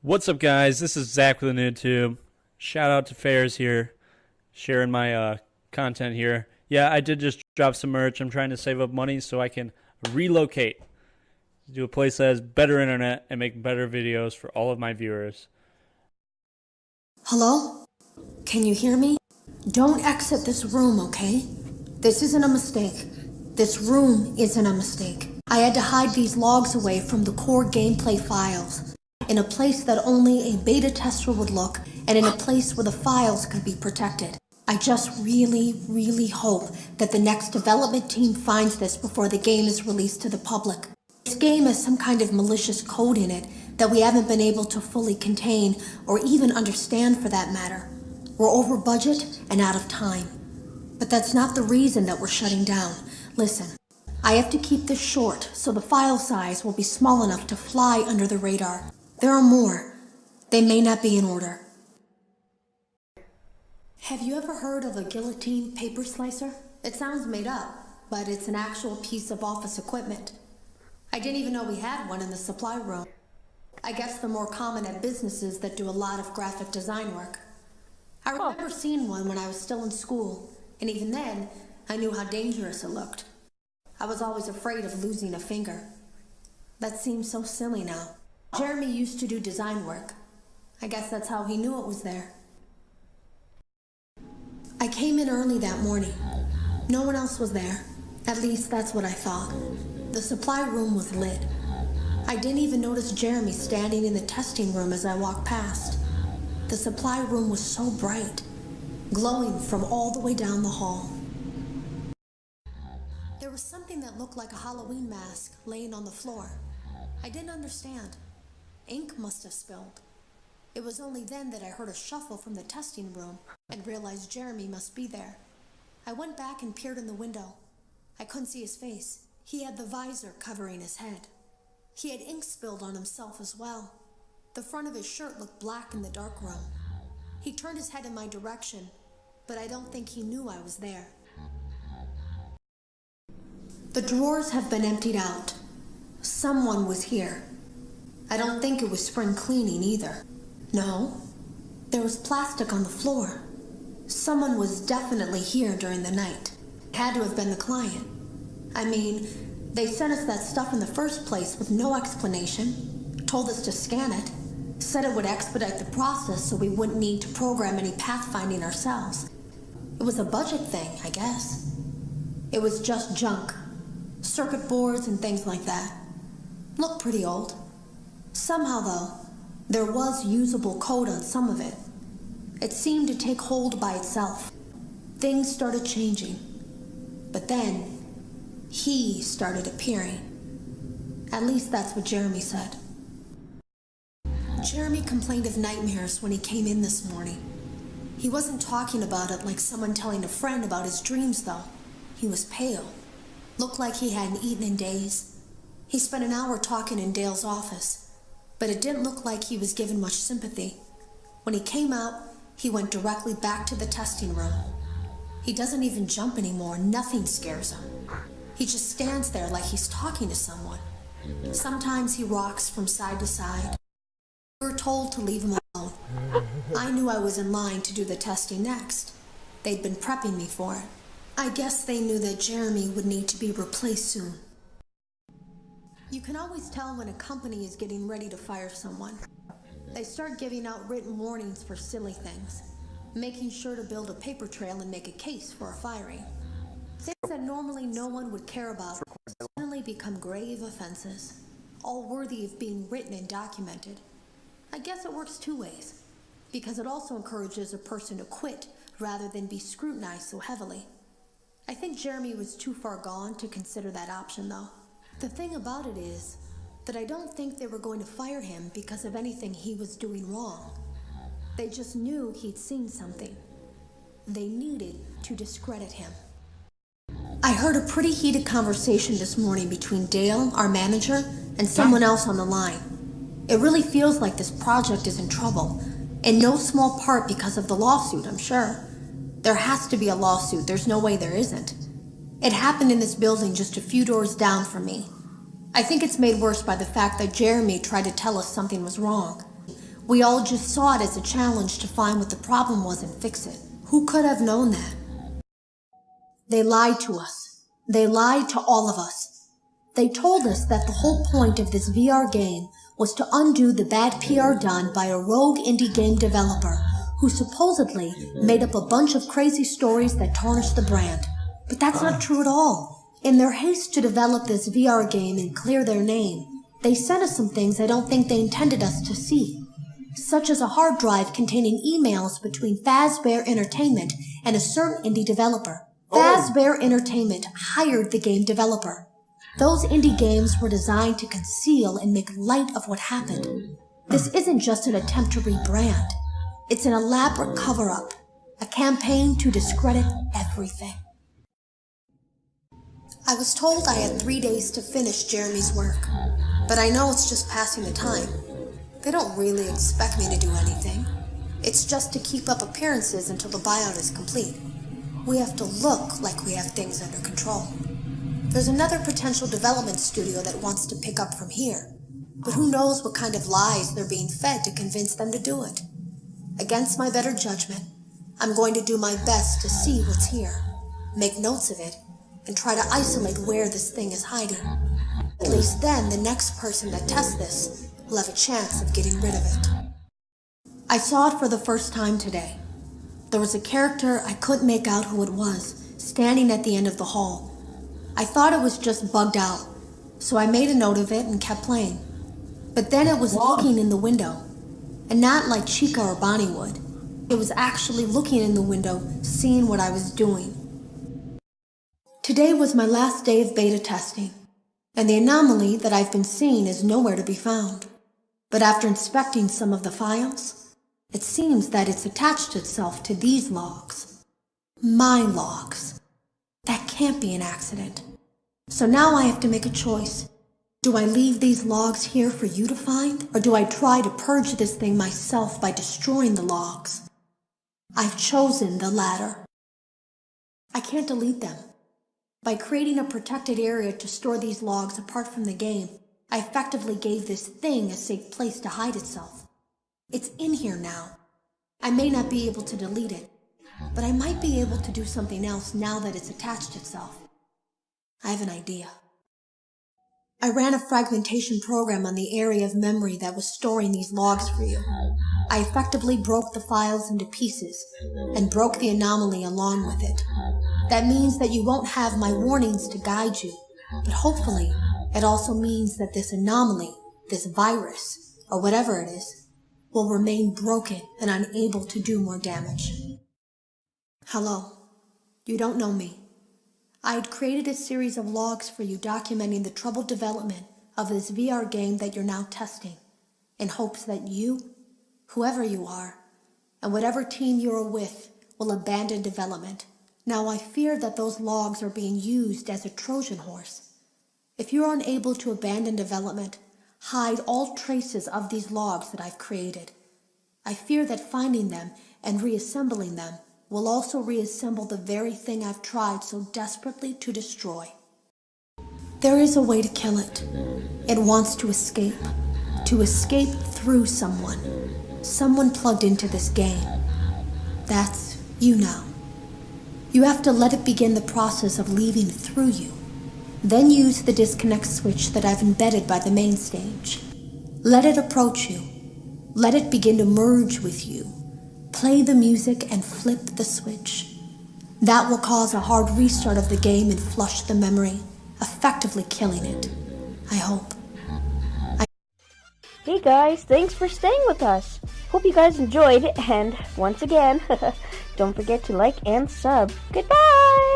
What's up, guys? This is Zach with the NewTube. Shout out to Fairs here, sharing my content here. Yeah, I did just drop some merch. I'm trying to save up money so I can relocate to a place that has better internet and make better videos for all of my viewers. Hello? Can you hear me? Don't exit this room, okay? This isn't a mistake. This room isn't a mistake. I had to hide these logs away from the core gameplay files, in a place that only a beta tester would look, and in a place where the files could be protected. I just really hope that the next development team finds this before the game is released to the public. This game has some kind of malicious code in it that we haven't been able to fully contain or even understand, for that matter. We're over budget and out of time. But that's not the reason that we're shutting down. Listen, I have to keep this short so the file size will be small enough to fly under the radar. There are more. They may not be in order. Have you ever heard of a guillotine paper slicer? It sounds made up, but it's an actual piece of office equipment. I didn't even know we had one in the supply room. I guess they're more common at businesses that do a lot of graphic design work. I remember seeing one when I was still in school, and even then, I knew how dangerous it looked. I was always afraid of losing a finger. That seems so silly now. Jeremy used to do design work. I guess that's how he knew it was there. I came in early that morning. No one else was there. At least that's what I thought. The supply room was lit. I didn't even notice Jeremy standing in the testing room as I walked past. The supply room was so bright, glowing from all the way down the hall. There was something that looked like a Halloween mask laying on the floor. I didn't understand. Ink must have spilled. It was only then that I heard a shuffle from the testing room and realized Jeremy must be there. I went back and peered in the window. I couldn't see his face. He had the visor covering his head. He had ink spilled on himself as well. The front of his shirt looked black in the dark room. He turned his head in my direction, but I don't think he knew I was there. The drawers have been emptied out. Someone was here. I don't think it was spring cleaning either. No, there was plastic on the floor. Someone was definitely here during the night. It had to have been the client. I mean, they sent us that stuff in the first place with no explanation, told us to scan it, said it would expedite the process so we wouldn't need to program any pathfinding ourselves. It was a budget thing, I guess. It was just junk. Circuit boards and things like that. Looked pretty old. Somehow, though, there was usable code on some of it. It seemed to take hold by itself. Things started changing. But then, he started appearing. At least that's what Jeremy said. Jeremy complained of nightmares when he came in this morning. He wasn't talking about it like someone telling a friend about his dreams, though. He was pale. Looked like he hadn't eaten in days. He spent an hour talking in Dale's office, but it didn't look like he was given much sympathy. When he came out, he went directly back to the testing room. He doesn't even jump anymore. Nothing scares him. He just stands there like he's talking to someone. Sometimes he rocks from side to side. We were told to leave him alone. I knew I was in line to do the testing next. They'd been prepping me for it. I guess they knew that Jeremy would need to be replaced soon. You can always tell when a company is getting ready to fire someone. They start giving out written warnings for silly things, making sure to build a paper trail and make a case for a firing. Things that normally no one would care about suddenly become grave offenses, all worthy of being written and documented. I guess it works two ways, because it also encourages a person to quit rather than be scrutinized so heavily. I think Jeremy was too far gone to consider that option, though. The thing about it is that I don't think they were going to fire him because of anything he was doing wrong. They just knew he'd seen something. They needed to discredit him. I heard a pretty heated conversation this morning between Dale, our manager, and someone else on the line. It really feels like this project is in trouble, in no small part because of the lawsuit, I'm sure. There has to be a lawsuit. There's no way there isn't. It happened in this building just a few doors down from me. I think it's made worse by the fact that Jeremy tried to tell us something was wrong. We all just saw it as a challenge to find what the problem was and fix it. Who could have known that? They lied to us. They lied to all of us. They told us that the whole point of this VR game was to undo the bad PR done by a rogue indie game developer who supposedly made up a bunch of crazy stories that tarnished the brand. But that's not true at all. In their haste to develop this VR game and clear their name, they sent us some things I don't think they intended us to see, such as a hard drive containing emails between Fazbear Entertainment and a certain indie developer. Fazbear Entertainment hired the game developer. Those indie games were designed to conceal and make light of what happened. This isn't just an attempt to rebrand. It's an elaborate cover-up, a campaign to discredit everything. I was told I had 3 days to finish Jeremy's work, but I know it's just passing the time. They don't really expect me to do anything. It's just to keep up appearances until the buyout is complete. We have to look like we have things under control. There's another potential development studio that wants to pick up from here, but who knows what kind of lies they're being fed to convince them to do it. Against my better judgment, I'm going to do my best to see what's here, make notes of it, and try to isolate where this thing is hiding. At least then, the next person that tests this will have a chance of getting rid of it. I saw it for the first time today. There was a character I couldn't make out who it was, standing at the end of the hall. I thought it was just bugged out, so I made a note of it and kept playing. But then it was looking in the window, and not like Chica or Bonnie would. It was actually looking in the window, seeing what I was doing. Today was my last day of beta testing, and the anomaly that I've been seeing is nowhere to be found. But after inspecting some of the files, it seems that it's attached itself to these logs. My logs. That can't be an accident. So now I have to make a choice. Do I leave these logs here for you to find, or do I try to purge this thing myself by destroying the logs? I've chosen the latter. I can't delete them. By creating a protected area to store these logs apart from the game, I effectively gave this thing a safe place to hide itself. It's in here now. I may not be able to delete it, but I might be able to do something else now that it's attached itself. I have an idea. I ran a fragmentation program on the area of memory that was storing these logs for you. I effectively broke the files into pieces and broke the anomaly along with it. That means that you won't have my warnings to guide you, but hopefully it also means that this anomaly, this virus, or whatever it is, will remain broken and unable to do more damage. Hello. You don't know me. I had created a series of logs for you documenting the troubled development of this VR game that you're now testing, in hopes that you, whoever you are, and whatever team you're with, will abandon development. Now I fear that those logs are being used as a Trojan horse. If you're unable to abandon development, hide all traces of these logs that I've created. I fear that finding them and reassembling them will also reassemble the very thing I've tried so desperately to destroy. There is a way to kill it. It wants to escape through someone plugged into this game. That's you now. You have to let it begin the process of leaving through you. Then use the disconnect switch that I've embedded by the main stage. Let it approach you. Let it begin to merge with you. Play the music and flip the switch. That will cause a hard restart of the game and flush the memory, effectively killing it. I hope. Hey guys, thanks for staying with us. Hope you guys enjoyed, and once again, don't forget to like and sub. Goodbye!